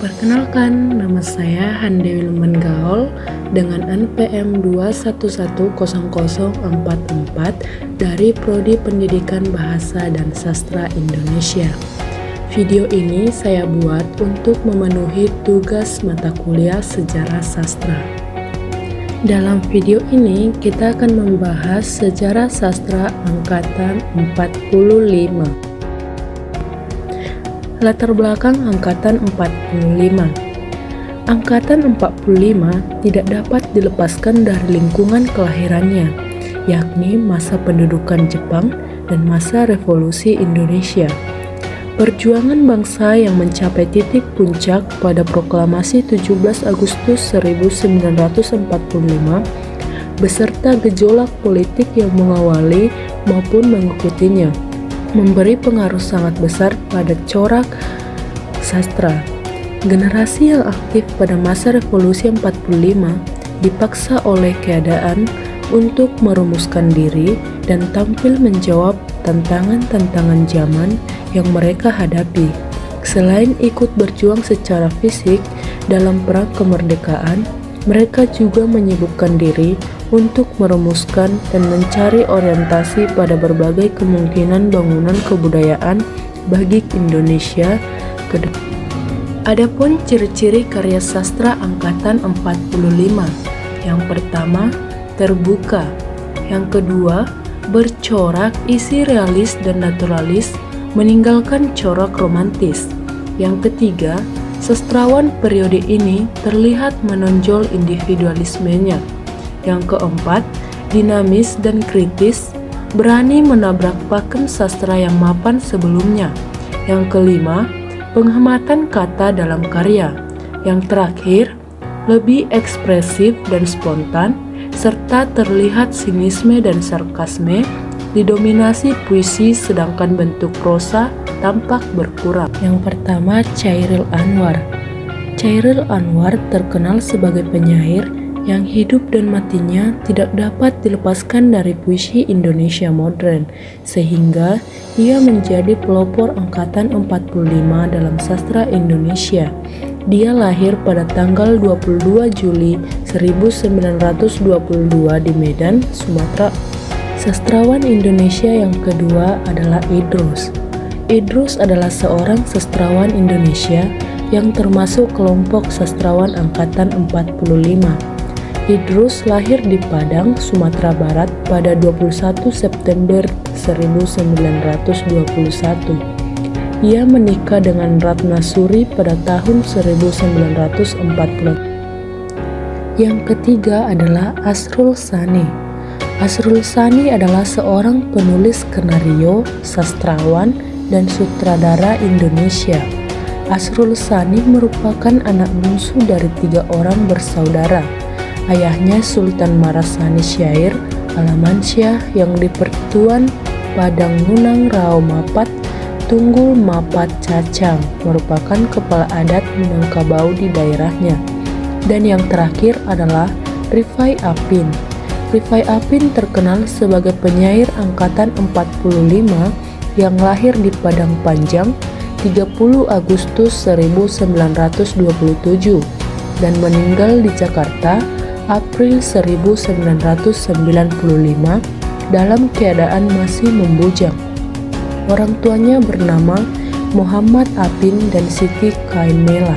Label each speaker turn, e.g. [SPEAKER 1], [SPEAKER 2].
[SPEAKER 1] Perkenalkan, nama saya Handewi Lumen Gaul dengan NPM 2110044 dari Prodi Pendidikan Bahasa dan Sastra Indonesia. Video ini saya buat untuk memenuhi tugas mata kuliah Sejarah Sastra. Dalam video ini kita akan membahas Sejarah Sastra Angkatan 45. Latar belakang Angkatan 45. Angkatan 45 tidak dapat dilepaskan dari lingkungan kelahirannya, yakni masa pendudukan Jepang dan masa revolusi Indonesia. Perjuangan bangsa yang mencapai titik puncak pada proklamasi 17 Agustus 1945 beserta gejolak politik yang mengawali maupun mengikutinya memberi pengaruh sangat besar pada corak sastra. Generasi yang aktif pada masa revolusi 45 dipaksa oleh keadaan untuk merumuskan diri dan tampil menjawab tantangan-tantangan zaman yang mereka hadapi. Selain ikut berjuang secara fisik dalam perang kemerdekaan, mereka juga menyibukkan diri untuk merumuskan dan mencari orientasi pada berbagai kemungkinan bangunan kebudayaan bagi Indonesia ke depan. Adapun ciri-ciri karya sastra angkatan 45. Yang pertama, terbuka. Yang kedua, bercorak isi realis dan naturalis, meninggalkan corak romantis. Yang ketiga, sastrawan periode ini terlihat menonjol individualismenya. Yang keempat, dinamis dan kritis, berani menabrak pakem sastra yang mapan sebelumnya. Yang kelima, penghematan kata dalam karya. Yang terakhir, lebih ekspresif dan spontan, serta terlihat sinisme dan sarkasme, didominasi puisi sedangkan bentuk prosa tampak berkurang. Yang pertama, Chairil Anwar. Chairil Anwar terkenal sebagai penyair yang hidup dan matinya tidak dapat dilepaskan dari puisi Indonesia modern, sehingga ia menjadi pelopor angkatan 45 dalam sastra Indonesia. Dia lahir pada tanggal 22 Juli 1922 di Medan, Sumatera. Sastrawan Indonesia yang kedua adalah Idrus. Idrus adalah seorang sastrawan Indonesia yang termasuk kelompok sastrawan angkatan 45. Idrus lahir di Padang, Sumatera Barat pada 21 September 1921. Ia menikah dengan Ratna Suri pada tahun 1940. Yang ketiga adalah Asrul Sani. Asrul Sani adalah seorang penulis skenario, sastrawan, dan sutradara Indonesia. Asrul Sani merupakan anak bungsu dari 3 orang bersaudara. Ayahnya Sultan Marasani Syair Alamansyah yang di Pertuan Padang Nunang Rao Mapat, Tunggul Mapat Cacang merupakan kepala adat Minangkabau di daerahnya. Dan yang terakhir adalah Rifai Apin. Rifai Apin terkenal sebagai penyair angkatan 45 yang lahir di Padang Panjang 30 Agustus 1927 dan meninggal di Jakarta April 1995 dalam keadaan masih membujang. Orang tuanya bernama Muhammad Apin dan Siti Kaimela.